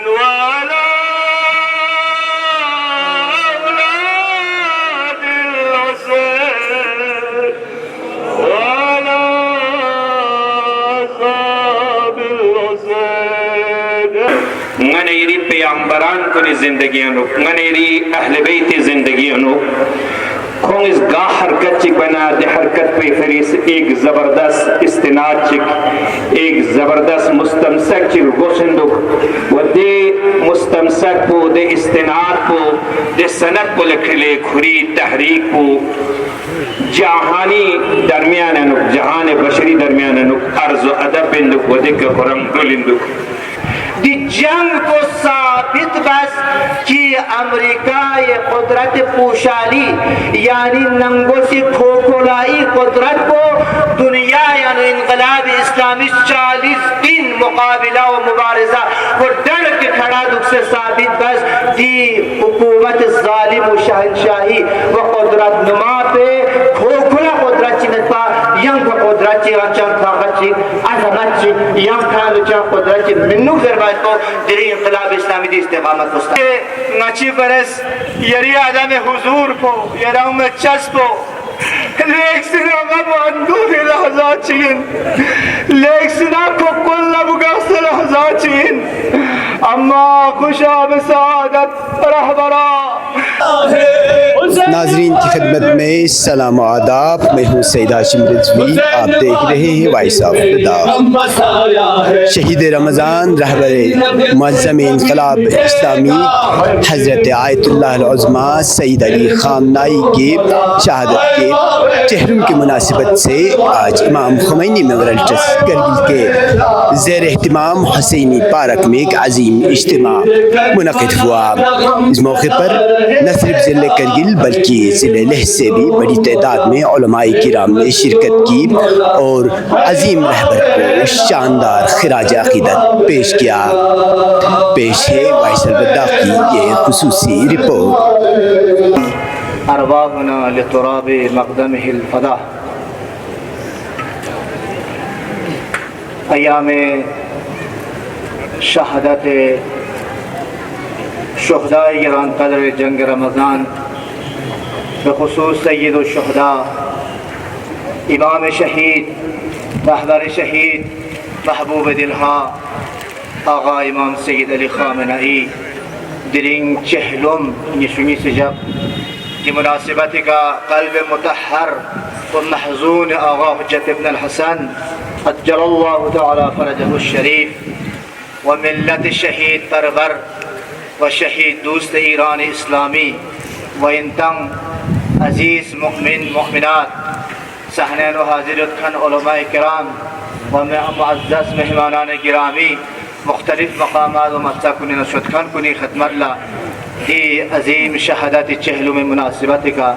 وعلى أولاد الحسين وعلى أصحاب الحسين. غنيري پیامبران کنی زندگیانو غنیری اہل بیت زندگیانو کون اس گا حرکت چک بنا دے حرکت پہ فریس ایک زبردست استناد چک ایک زبردست مستمسک چک گوشندک و دے مستمسک کو دے استناد کو دے سنت کو لکھلے کھری تحریک کو جہانی درمیان انک جہان بشری درمیان انک عرض و ادب اندک و دک خرم دل اندک دی جنگ کو ثابت بس کہ امریکہ قدرت پوشالی یعنی ننگو سے کھوکھلائی قدرت کو دنیا یعنی انقلاب اسلامی 40 دن مقابلہ و مبارزہ وہ ڈر کے کھڑا دکھ سے ثابت بس دی حکومت ظالم و شہنشاہی و قدرت نما پہ کھوکھلا قدرت چنت پا ینگ قدرت چی آنچان طاقت چی عظمت چی ینگ کھانو چان قدرت چی منو ضربات کو دری انقلاب اسلامی دی استقامت کو نچی برس یری آدم حضور کو یراؤں میں چسپ کو لیک سنا غم و اندوہ لحظات چین لیک سنا کو کل لبگاس لحظات چین اما خوشا بسعادت رہبرا. ناظرین کی خدمت میں سلام و آداب. میں ہوں سید ہاشم رضوی. آپ دیکھ رہے ہیں وائس آف خدا. شہید رمضان رہبر معظم انقلاب اسلامی حضرت آیت اللہ العظمیٰ سید علی خامنائی کے شہادت کے چہرم کی مناسبت سے آج امام خمینی میموریل ٹرسٹ کرگل کے زیر اہتمام حسینی پارک میں ایک عظیم اجتماع منعقد ہوا. اس موقع پر نہ صرف ضلع کرگل بلکہ ضلع لہ سے بھی بڑی تعداد میں علماء کرام نے شرکت کی اور عظیم رہبر کو شاندار خراج عقیدت پیش کیا. پیش ہے وائس البدا کی یہ خصوصی رپورٹ. ارواحنا لتراب مقدمہ الفدا. ایام شہادت شہداء گران قدر جنگ رمضان بخصوص سید الشہداء امام شہید رہبر شہید محبوب دلہا آغا امام سید علی خامنائی درنگ چہلم نشونی سجب کی مناسبت کا قلب متحر و محزون آغا حجت ابن الحسن عجل اللہ تعالی فرجہ الشریف و ملت شہید پرور و شہید دوست ایران اسلامی و انتم عزیز مؤمن مؤمنات صحنین و حاضرت کھن علماء کرام و معزز مہمانان گرامی مختلف مقامات و مقصد کنی نشد کھن کنی خدمت اللہ دی عظیم شہادت چہلو میں مناسبت کا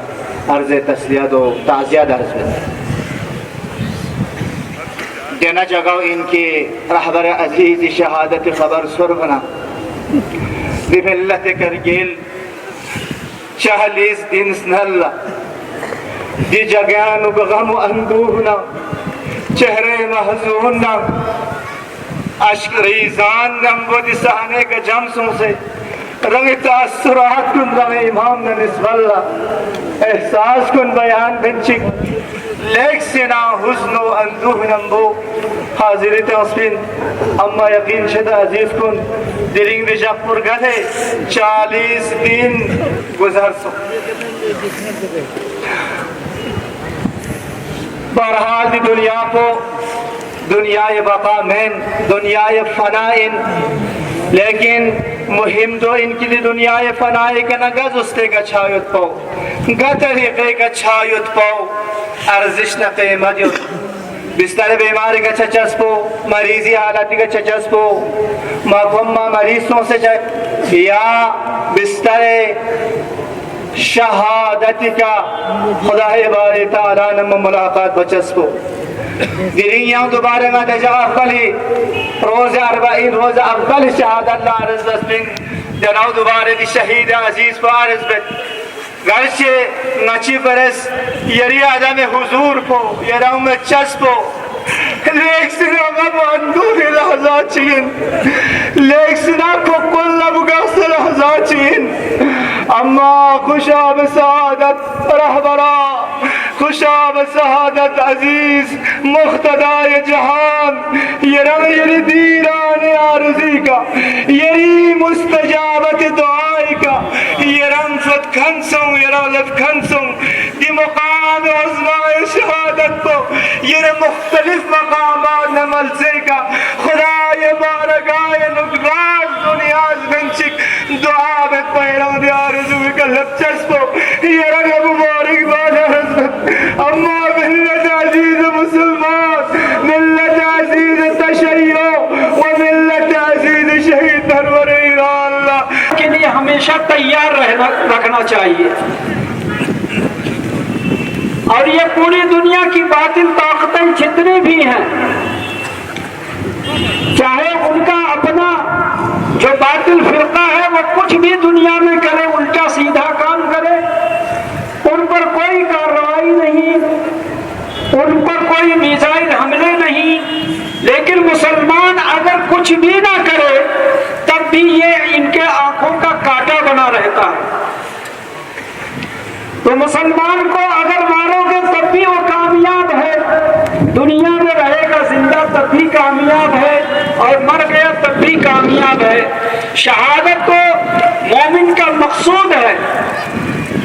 عرض تسلیت و تعزیت عرض ہے. دینا جگہ ان کی رہبر عزیز شہادت خبر سرغنا بملت کرگل 40 دن سنلا دی جگان و غم و اندوہنا چہرے محزوننا عشق ریزان نمگو دی سہنے کا جمسوں سے رنگ تاثرات کن رنگ امام نسب اللہ احساس کن بیان بنچک لیک سنا حزن و اندوہ نمبو حاضری تنصفین اما یقین شدہ عزیز کن درنگ دی جب پر گھلے 40 دن گزر سو. بہرحال دی دنیا کو دنیای بقا مین دنیای فنائن لیکن مهم دو ان کی دنیای فنائی کا نگز استے کا چھایت پاؤ گا طریقے کا چھایت پاؤ ارزش نہ قیمت بستر بیماری کا چچس پو مریضی حالتی کا چچس پو مقمہ مریضوں سے یا بستر شہادت کا خدا باری تعالیٰ نم ملاقات بچس پو گرینیاں دوبارہ میں دجا افضلی روز 40 روز افضل شہادت اللہ عرض بسپن جناو دوبارہ دی شہید عزیز کو عرض بت گرچہ نچی برس یری آدم حضور کو یراؤں میں چس کو لیکسنا غم اندوه لحظاتین لیکسنا کل بگاس لحظاتین اما خوشا بسعادت رهبرا خوشا بسعادت عزیز مقتدای جهان یرم یر دیران آرزی کا یری مستجابت دعائی کا یرم فت کھنسوں یرالت کھنسوں دی مقام عظمائے شہادت کو یر مختلف مقامات نملسے کا خدای بارگاہ نگراز دنیاز بنچک دعا بت پیروں دی آرزو کا لبچسپو یرم ابو مارک بالا حضرت اما ملت عزیز مسلمان ملت عزیز تشیع و ملت عزیز شہید پرور ایران اللہ کے لیے ہمیشہ تیار رکھنا چاہیے. اور یہ پوری دنیا کی باطل طاقتیں جتنی بھی ہیں چاہے ان کا اپنا جو باطل فرقہ ہے وہ کچھ بھی دنیا میں کرے الٹا سیدھا کام کرے ان پر کوئی کارروائی نہیں ان پر کوئی میزائل حملے نہیں لیکن مسلمان اگر کچھ بھی نہ کرے تب بھی یہ ان کے آنکھوں کا کانٹا بنا رہتا ہے. تو مسلمان کو اگر مارو گے تب بھی وہ کامیاب ہے دنیا میں رہے گا زندہ تب بھی کامیاب ہے اور مر گیا تب بھی کامیاب ہے. شہادت تو مومن کا مقصود ہے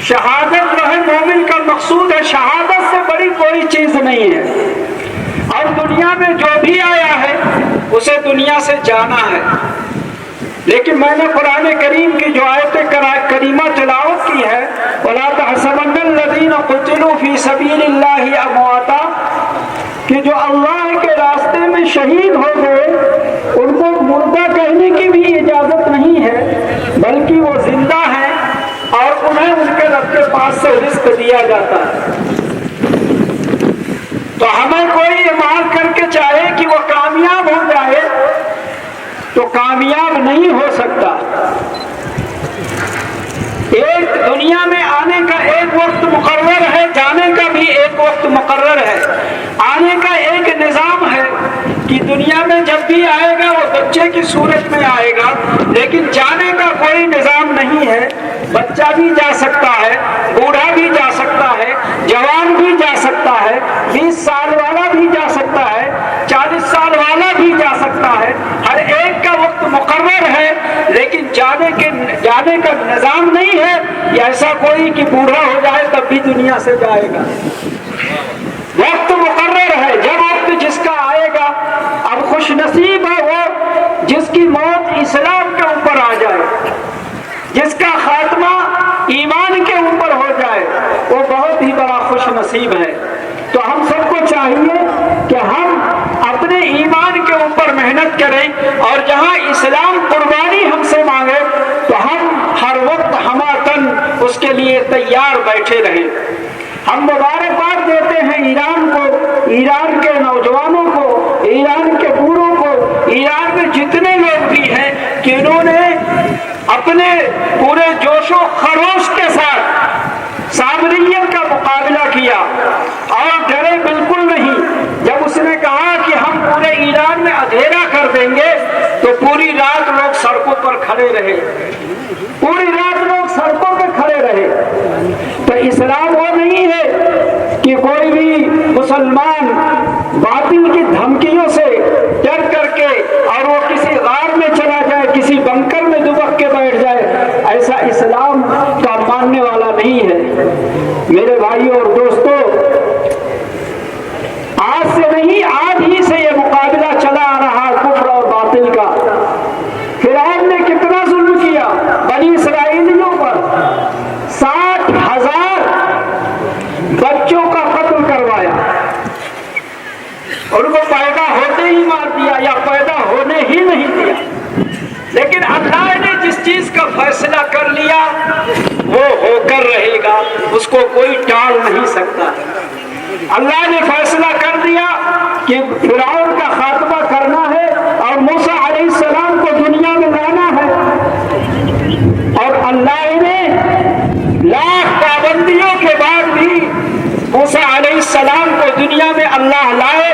شہادت جو ہے مومن کا مقصود ہے. شہادت سے بڑی کوئی چیز نہیں ہے اور دنیا میں جو بھی آیا ہے اسے دنیا سے جانا ہے. لیکن میں نے قرآن کریم کی جو آیت کریمہ تلاوت کی ہے وَلَا تَحْسَبَنَّ الَّذِينَ قُتِلُوا فِي سَبِيلِ اللَّهِ أَمْوَاتًا کہ جو اللہ کے راستے میں شہید ہو گئے ان کو مردہ کہنے کی بھی اجازت نہیں ہے بلکہ وہ زندہ ہیں اور انہیں ان کے رب کے پاس سے رزق دیا جاتا ہے. تو ہمیں کوئی ایمان کر کے چاہے کہ وہ کامیاب ہو جائے تو کامیاب نہیں ہو سکتا. ایک دنیا میں آنے کا ایک وقت مقرر ہے جانے کا بھی ایک وقت مقرر ہے. آنے کا ایک نظام ہے کہ دنیا میں جب بھی آئے گا وہ بچے کی صورت میں آئے گا لیکن جانے کا کوئی نظام نہیں ہے. بچہ بھی جا سکتا ہے بوڑھا بھی جا سکتا ہے جوان بھی جا سکتا ہے 20 سال والا بھی جا سکتا ہے 40 سال والا بھی جا سکتا ہے. ہر ایک کا وقت مقرر ہے لیکن جانے کا نظام نہیں ہے. ایسا کوئی کہ بوڑھا ہو جائے تب بھی دنیا سے جائے گا. وقت مقرر ہے جب وقت جس کا آئے گا. اب خوش نصیب ہے وہ جس کی موت اسلام کے اوپر آ جائے جس کا خاتمہ ایمان کے اوپر ہو جائے وہ بہت ہی بڑا خوش نصیب ہے. تو ہم سب کو چاہیے کہ ہم اپنے ایمان کے اوپر محنت کریں اور جہاں اسلام قربانی ہم سے مانگے تو ہم ہر وقت ہماتن اس کے لیے تیار بیٹھے رہیں. ہم مبارکباد دیتے ہیں ایران کو ایران کے نوجوانوں کو ایران کے بوڑھوں کو ایران میں جتنے لوگ بھی ہیں کہ انہوں نے اپنے پورے جوش و خروش کے ساتھ سامریت کا مقابلہ کیا اور ڈرے بالکل نہیں. جب اس نے کہا کہ ہم پورے ایران میں اندھیرا کر دیں گے تو پوری رات لوگ سڑکوں پر کھڑے رہے پوری رات لوگ سڑکوں پہ کھڑے رہے. تو اسلام وہ نہیں ہے کہ کوئی بھی مسلمان باطل کی دھمکیوں سے ڈر کر کے اور وہ کسی غار میں چلا جائے کسی بنکر میں دبک کے بیٹھ جائے. ایسا اسلام کا ماننے والا نہیں ہے. میرے بھائیوں اور دوستوں آج سے نہیں آج ہی سے یہ مقابلہ چلا آ رہا کفر اور باطل کا. فرعون نے کتنا ظلم کیا بنی اسرائیلیوں پر 60,000 بچوں کا قتل کروایا ان کو پیدا ہوتے ہی مار دیا یا پیدا ہونے ہی نہیں دیا. لیکن اللہ نے جس چیز کا فیصلہ کر لیا وہ ہو کر رہے گا اس کو کوئی ٹال نہیں سکتا. اللہ نے فیصلہ کر دیا کہ فرعون کا خاتمہ کرنا ہے اور موسیٰ علیہ السلام کو دنیا میں لانا ہے اور اللہ نے لاکھ پابندیوں کے بعد بھی موسیٰ علیہ السلام کو دنیا میں اللہ لائے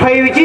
5G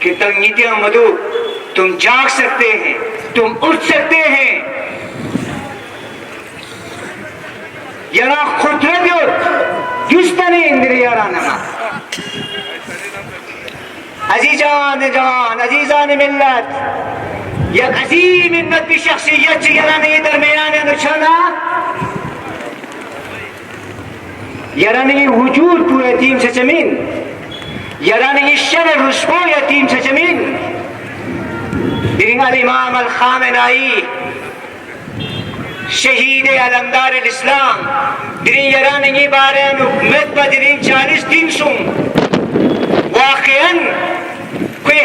کہ تنگیتیاں مدو تم جاگ سکتے ہیں، تم اٹھ سکتے ہیں. یرا خطرت جستنی اندری یارانما عزیزان جان، عزیزان ملت، یک عظیم امت کی شخصیت چی یرانی درمیان نشانا یرانی وجود کو یتیم سے زمین، یرانی شر رسبو یتیم سے زمین. دیگر امام الخامنائی شہید علمدار الاسلام درین یرانی بارے مت بدرین 40 دن سن واقعاً کوئی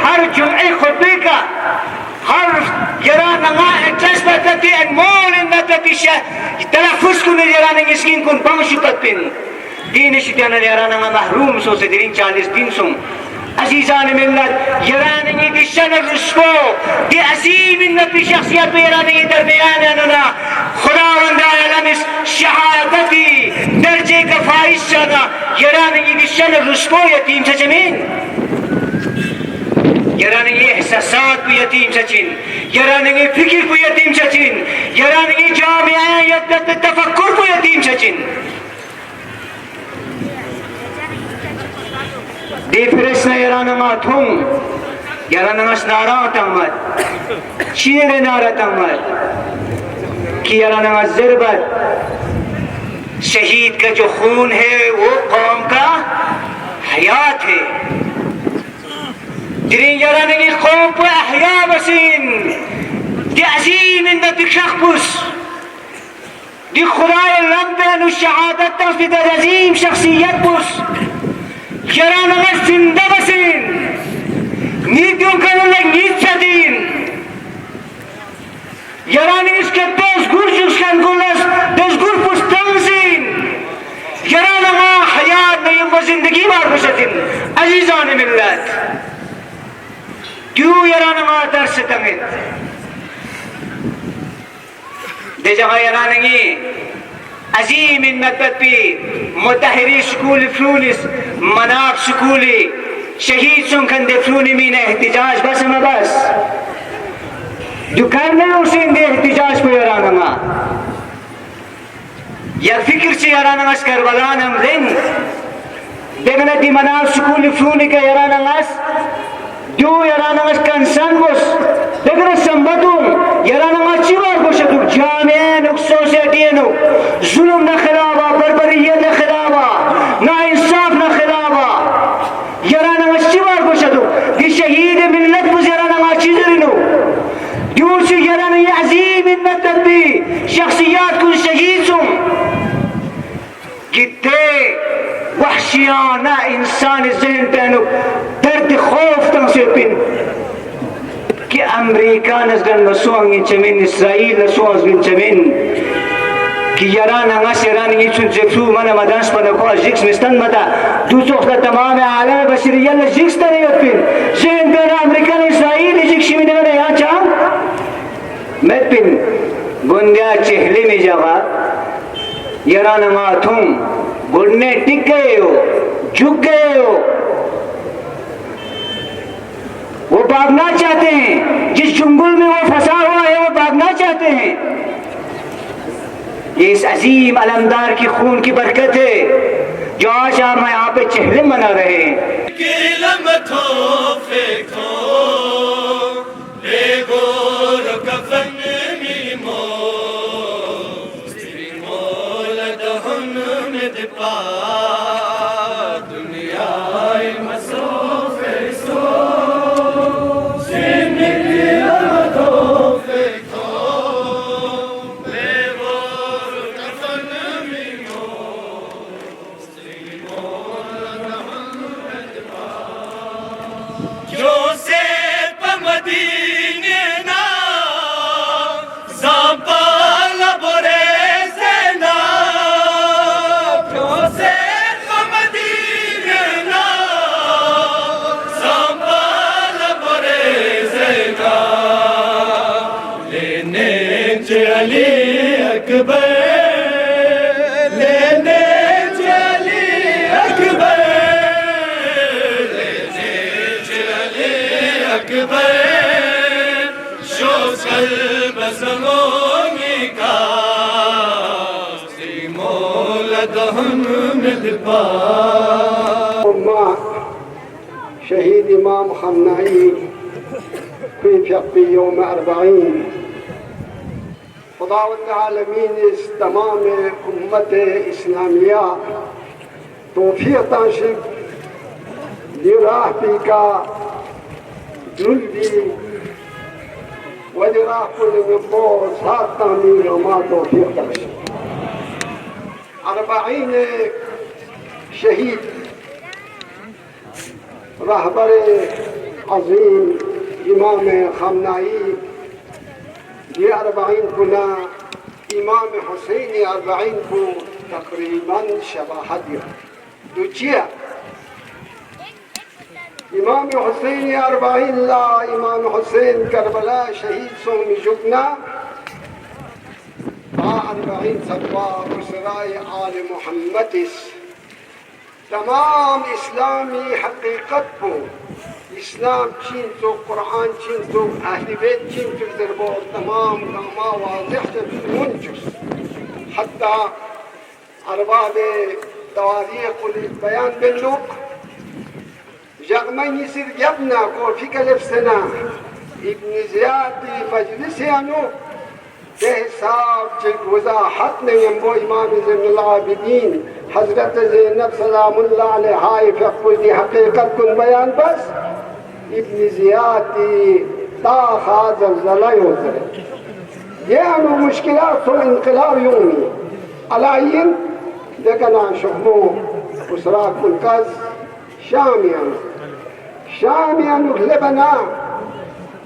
ہر جمعے خطبے کا ہر یرانما اجسبتتی انمول انتتی تلفظ کنی یراننگی سکین کن پانشکت پین دین شتیانا یرانما محروم سو سے درین 40 دن سن. عزیزان ملت، یراننگی دی شن رسو دی عظیم انتی شخصیت پہ یراننگی درمیان اننا خداوند عالم شہادتی درجے کا فائز شانا یراننگی دی شن رسو یتیم سے زمین، یراننگی احساسات کو یتیم سے چین، یراننگی فکر کو یتیم سے چین، یراننگی جامعہ تفکر کو یتیم سے چین. دی فرسنا یرانما تھوم یرانما سنارا تمت چیر نارا تمت کی یرانما ضربت شہید کا جو خون ہے وہ قوم کا حیات ہے. درین یرانگی قوم پر احیاء بسین دی عظیم اندت شخص دی خدای رب و شہادت تفید عظیم شخصیت بس یرانما زندہ بسین نیتیوں کا اللہ نیت شدین یرانی اس کے دوست گر جس کے انگولس دوست گر پستان سین یرانما حیات نیم و زندگی بار بشتین. عزیزان ملت، کیوں یرانما درس تمت دے جگہ یرانگی عظیم انمت پی متحری سکول فلونس مناب سکولی شہید سنکھن دے فلونی مین احتجاج بس ہم بس جو کرنے اسین دے احتجاج کو یرانما یا فکر سے یرانما اس کربلان ہم دن دیکھنا دی مناب سکول فلونی کا یرانما جو یرانما اس کنسن بس دیکھنا سمبتوں یرانما چیوار بشتو جامعین سوسیٹین ظلم نہ خلافہ، بربریت نہ خلافہ، نہ انصاف نہ خلافہ. یرانما چیوار بشتو دی شہید ملت بس یرانما چیزرینو دیور سے یرانما عظیم انت تبی شخصیات کو شہید سن کتے وحشیانہ انسان ذہن پہنو درد خوف تنصیر پن کہ امریکہ نزگن نسوانگی چمین اسرائیل نسوانگی چمین کہ یرانما سیرانگی چون زفرو من مدانس پر نکوہ جکس مستن مدا دوسرو اختر تمام عالم بشریہ جکس تنیت پن ذہن پہنا امریکہ اسرائیل جکشی میں نگنے یہاں چاہم مت پن گندیا چہلے میں جاگا یرانما تم گڑنے ٹک گئے ہو، جھک گئے ہو. وہ بھاگنا چاہتے ہیں جس جنگل میں وہ پھنسا ہوا ہے، وہ بھاگنا چاہتے ہیں. یہ اس عظیم علمدار کی خون کی برکت ہے جو آج ہم یہاں پہ چہلے منا رہے ہیں. مع شهيد إمام خمنائي في يوم 40 خدا العالمین اس تمام امت اسلامیہ توفیق تاشق دی راہ پی کا دل دی و دی راہ پل نبو ساتھ تعمیر وما توفیق تاشق 40 شہید رہبر عظیم امام خمنائی یہ 40 گنا امام حسین 40 کو تقریباً شباہت دوچیا امام حسین 40 لا امام حسین کربلا شہید سو مجھگنا 40 سبا اسرائے آل محمد تمام اسلامی حقیقت کو اسلام چین تو قرآن چین تو اہل بیت چین تو دربو تمام نامہ واضح منجس حتی ارباب تواریخ بیان بلوک جغمین يصير جبنا كور في كلف سنة ابن زياد مجلس يانو بحساب جلد وضاحتنا ينبو امام زين العابدين حضرت زینب سلام اللہ علیہ ہائی فقل دی حقیقت کن بیان بس ابن زیاد دی تا خاضر زلائی ہوتا ہے یہ انو مشکلات سو انقلاب یومی علائین دیکھنا شخمو اسراق ملکز شامیانو لبنان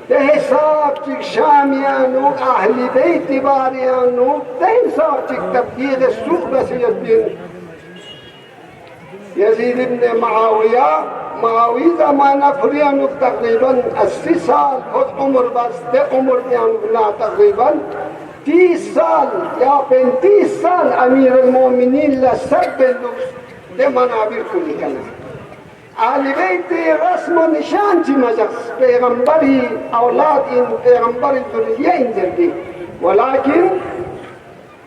ده حساب چک شامیانو اہل بیت باریانو ده حساب چک تبدیل سوق بسیت بین یزید ابن معاویہ زمانہ فریانو تقریباً 80 سال خود عمر بس ده عمر بیانو بنا تقریباً 30 سال یا 35 سال امیر المومنین لسب بلوس ده منابر کو نکلنا اہل بیت رسم و نشان چی مجلس پیغمبری اولاد ان پیغمبری ذریعہ انجردی ولیکن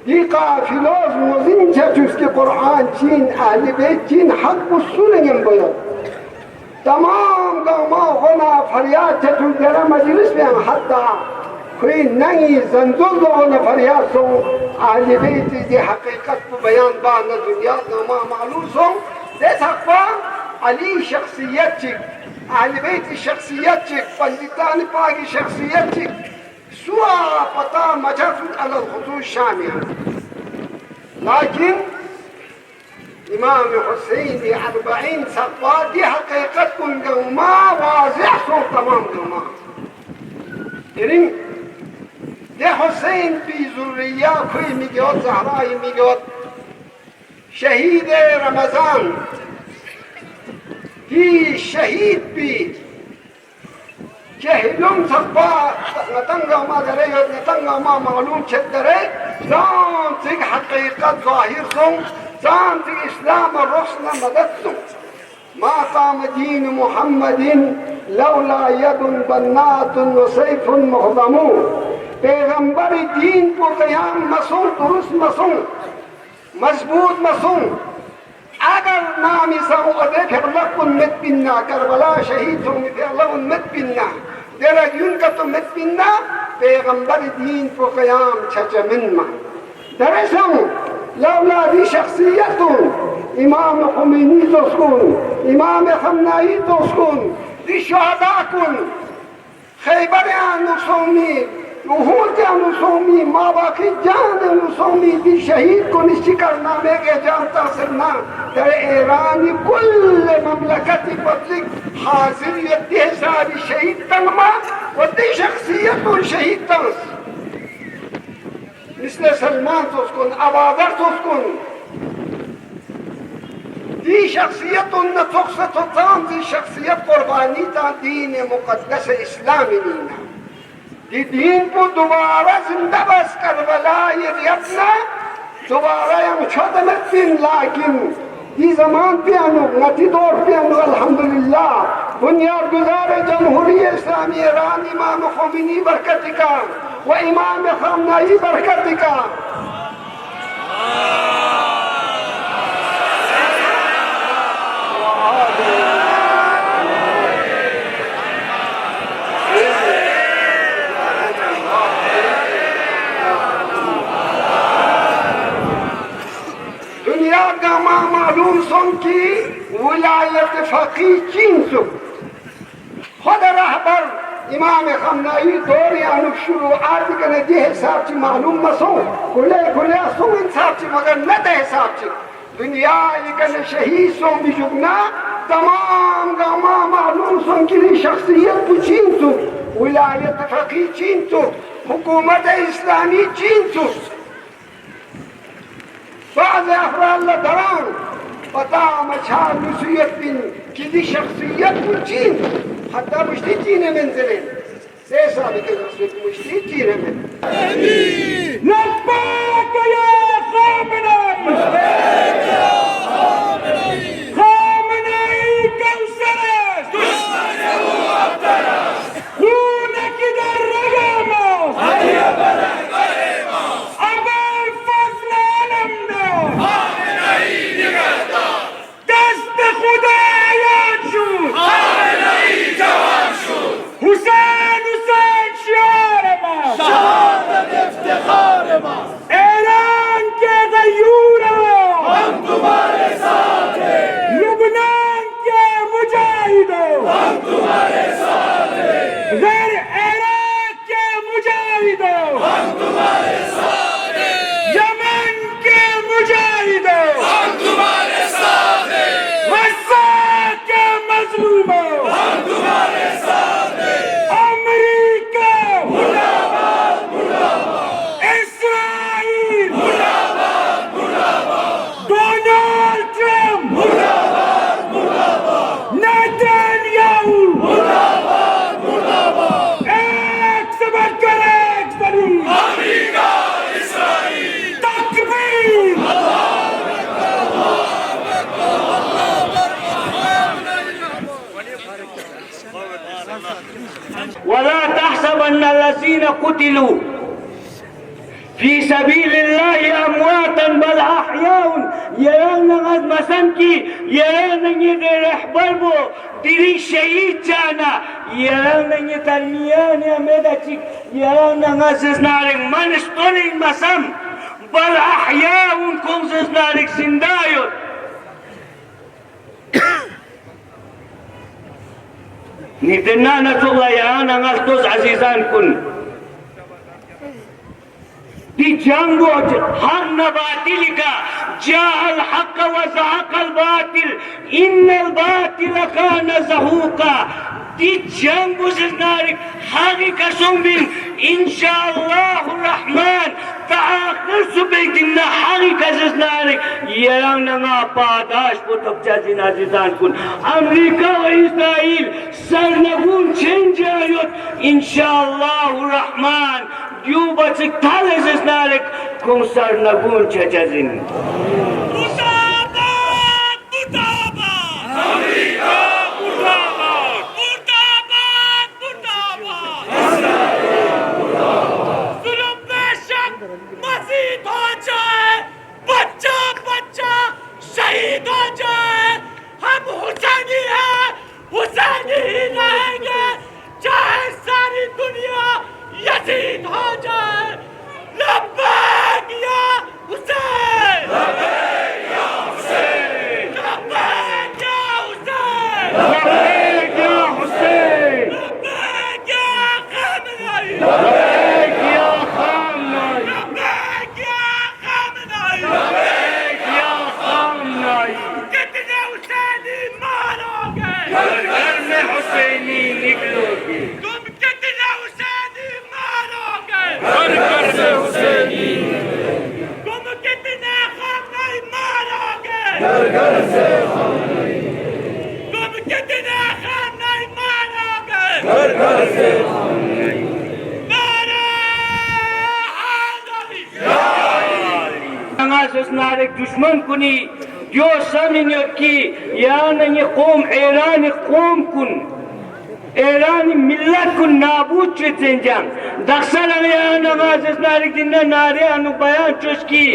دی قافلوز موزین چچوس کے قرآن چین اہل بیت چین حق و سنگم باید تمام گاما غنا فریاد چچوس درہ مجلس میں حتی کوئی نئی زنزل غنا فریاد سو اہل بیت دی حقیقت کو بیان بعد دنیا گاما معلوم سو دے سکتا علی شخصیت چک اہل بیت شخصیت چک پنڈتان پاکی شخصیت چک سوا پتا مجفت علی الخطوط شامیہ لیکن امام حسین 40 صفات دی حقیقت کن گوما واضح سو تمام گوما یعنی دی حسین بی ذریہ کوئی میگوت زہرائی میگوت شہید رمضان کی شہید بھی جہلم سبا نتنگا ما درے نتنگا ما معلوم چھت درے زان تک حقیقت ظاہر سن زان تک اسلام رسل مدد سن ما قام دین محمد لولا ید بنات و سیف مخضمو پیغمبر دین کو قیام مسون درست مسون مضبوط مسون اگر نامی ساو ادے پھر لکن مت بننا کربلا شہید ہوں پھر لکن مت بننا درجون کا تو مت بننا پیغمبر دین کو قیام چھچ منما درسوں لولا دی شخصیتوں امام خمینی دوسکون امام خمنائی دوسکون دی شہداء کن خیبر نصومی وہود نصومی ماں باقی جان نصومی دی شہید کو نشی کرنا میں کہ جانتا سرنا در ایرانی کل مملکتی پبلک حاضریت دی حسابی شہید تنما و دی شخصیت و شہید تنس مثل سلمان توسکن عبادر توسکن دی شخصیت نتوقست و تام دی شخصیت قربانی تا دین مقدس اسلامی نینا دی دین کو دوبارہ زندہ بس کربلا یہ ریتنا دوبارہ یم چھوٹنت دین لیکن دی زمان پیانو نتی دور پیانو الحمدللہ بنیاد گزار جمہوری اسلامی ایران امام خمینی برکتی کا و امام خامنائی برکتی کا معلوم سن کی ولایت فقی چین سو خود رہبر امام خمنائی دور یعنی شروعات کنے دی حساب چی معلوم مسو کلے کلے سو انصاب چی مگر نت حساب چی دنیا کنے شہید سو بھی جگنا تمام گاما معلوم سن کی شخصیت کو چین سو ولایت فقی چین سو حکومت اسلامی چین سو بعض افراد لدران پتا مچھار نسیت بن کی دی شخصیت کو چین حتی مشتی چینے منزلیں 6 سال کے رسول مشتی چینے من لبیک یا خامنئی خامنئی کوثر است دشمن او ابتر است خونک در رگ ماست برای ماست اول فضل علم خامنئی نگهدار دست خدا یاد شد خامنئی جوان شد حسین شعار ماست شهادت افتخار ماست ایران کے غیور ہو ہم تمہارے ساتھ ہیں لبنان کے مجاہد ہو ہم تمہارے ساتھ ہیں غیر عراق کے مجاہد ہو ہم تمہارے ساتھ ہیں یمن کے مجاہد ہو ہم تمہارے ساتھ ہیں غزہ کے مظلوم ہو ہم تمہارے ساتھ ہیں امریکہ مرد آباد مرد آباد اسرائیل مرد آباد مرد آباد ڈونلڈ ٹرمپ مرد آباد مرد آباد نیتن یاہو مرد آباد مرد آباد ایک سے بڑھ کر ایک دلیل امریکہ اسرائیل تکبیر ولا تحسبن الذين قتلوا في سبيل الله امواتا بل احياء يرون مثلا کی يرون یہ رہبر بو دلی شہید جانا يرون یہ ترمیان امیدہ چک يرون غززنارک منشتونی مسم بل احیاء کم ززنارک زندایت ندنا نتولا يرانا نغطوز عزيزان كن دي جنگو حق باطل کا جاء الحق وزهق الباطل ان الباطل كان زهوقا دي جنگو زنارك حقی قسم بن ان شاء الله الرحمن تآخر سبيك دمنا حقی قسم يرانا نا پاداش بطبجا زين عزيزان كن امريكا و اسرائيل سرنگون چنج آیوت ان شاء الله الرحمن دیو بچک تھال زنارک کم سرنگون چجزن مصابات مطابات امریکا مطابات مطابات مطابات ظلم بشک مزید ہو جائے بچہ بچہ شہید ہو جائے ہم حسینی ہیں حسینی ہی رہیں گے چاہے ساری دنیا یزید ہو جائے لبیک یا حسین لبیک یا حسین لبیک یا حسین لبیک یا حسین لبیک یا خامنئی لبیک یا خامنئی لبیک یا خامنئی لبیک یا خامنئی کتنے حسینی مارو گے گھر گھر میں حسینی نکلو گے تم کتنے حسینی مارو گے گھر گھر سے حسینی تم کتنے خامنئی مارو گے گھر گھر سے خامنئی تم کتنے خامنئی مارو گے گھر گھر سے خامنئی نارک دشمن کنی جو سمینیت کی یعنی قوم ایران قوم کن ایرانی ملت کن نابود چت زنجان دخسر ایران آغاز نارک دنیا ناری انو بیان چوش کی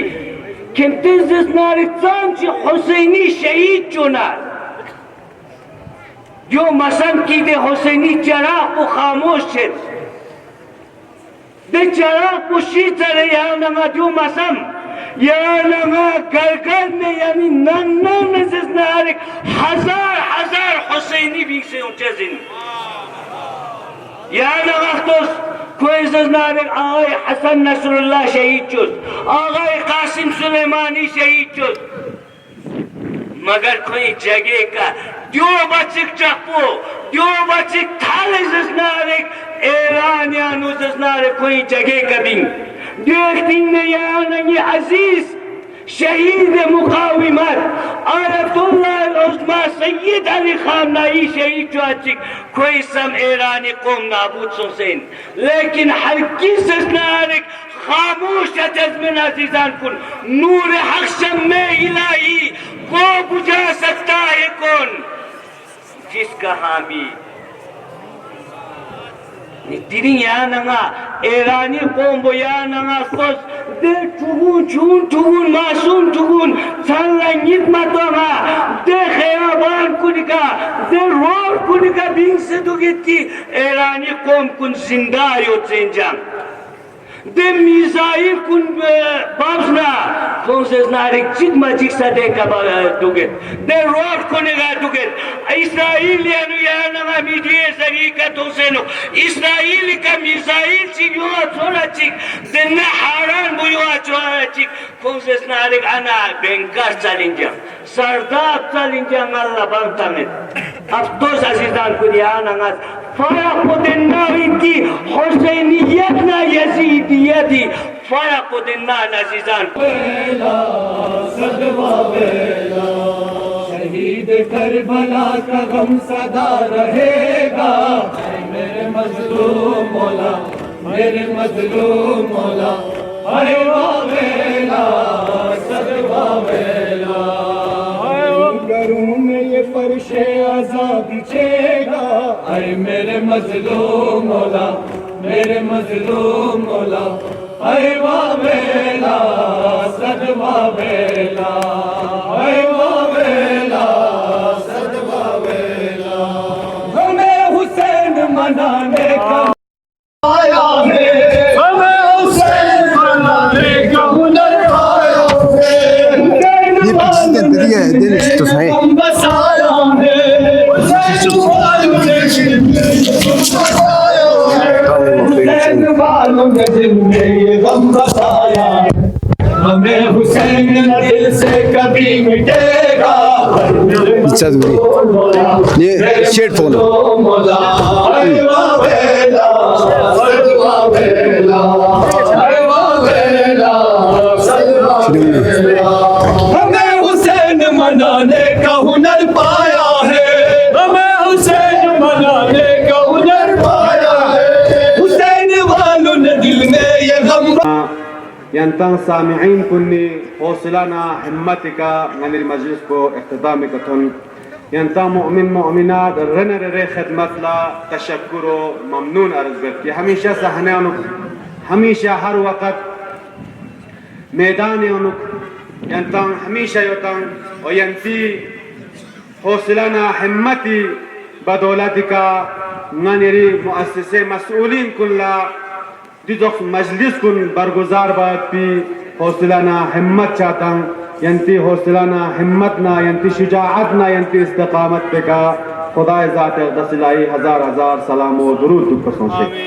کنتز نارک چانچی حسینی شہید چونار جو مسم کی دے حسینی چراغ کو خاموش شد دے چراغ کو شید سر ایران جو مسم یعنی گرگر میں یعنی نن نزنارک ہزار حسینی بھی سے اونچے زن یعنی وقتوس کوئی زنارک آغای حسن نصر اللہ شہید چوز آغای قاسم سلیمانی شہید چوز مگر کوئی جگہ کا دیو بچک چپو دیو بچک تھالی زنارک ایرانیانو زنارک کوئی جگہ کا بھی دیکھتی میں یعنی عزیز شہید مقاومت آیت اللہ العظمہ سید علی خان نائی شہید چوچک کوئی سم ایرانی قوم نابود سنسین لیکن ہر کس اسنارک خاموش جزمن عزیزان کن نور حق شم الہی کو بجھا سکتا ہے کون جس کا حامی دیدین یا نگا ایرانی قوم بو یا نگا خوز دے چون معصوم چون چلن یدمتو گا دے خیابان کنگا دے روڈ کنگا بین سے دو گیتی ایرانی قوم کن زنداری اترینجان دے میزائل کن بابزنا کون سے نارک چک مچک سا دے کبا دوگت دے روڈ کنگا دوگت اسرائیلیانو یا نگا میڈیے ذریعہ تو سے نو اسرائیل کا میزائل چک یوہا چھوڑا چک دے نحاران بو یوہا چھوڑا چک کون سے نارک انا بینکار چلیں جا سرداب چلیں جا اللہ بانتا میں افسوس عزیزان کو دیا نگا فرق دناوی تی حسینیت نا یزیدیتی فرق دنان عزیزان ویلا صدوہ ویلا شہید کربلا کا غم صدا رہے گا اے میرے مظلوم مولا میرے مظلوم مولا اے ویلا صدوہ ویلا گھروں میں یہ فرش عذاب بچھے گا اے میرے مظلوم مولا میرے مظلوم مولا اے ویلا صدوہ ویلا اے ویلا صدوہ ویلا ہمیں حسین منانے کا آیا ہے ہمیں حسین منانے کا ہنر آیا ہے یہ پیچھے سے بدیا ہے دل تو صحیح ہم بسایا ہے حسین والوں نے دل میں یہ غم بسایا ہمیں حسین دل سے کبھی مٹے گا اچھا دوری یہ شیٹ فون مولا اے ویلا صدوہ ویلا اے ویلا صدوہ ویلا ہمیں حسین منانے کا ہنر پایا ہے ہمیں حسین منانے کا ہنر پایا ہے حسین والوں نے دل میں یہ غم ينتن سامعين كني حوصلنا همتك من المجلس کو اختتام کتن ينتن مؤمن مؤمنات رنر ري خدمت لا تشکر و ممنون عرض بد کہ ہمیشہ سہنانک ہمیشہ ہر وقت میدان انک ينتن ہمیشہ یوتن و ينتی حوصلنا همتی بدولتك ننری مؤسسه مسئولین کلا دیدوخ مجلس کن برگزار باید پی حوصلنا همت چاہتاں ینتی حوصلنا همتنا ینتی شجاعتنا ینتی استقامت پہ کا خدا ذات اقدس الہی ہزار ہزار سلام و درود تک پسند سے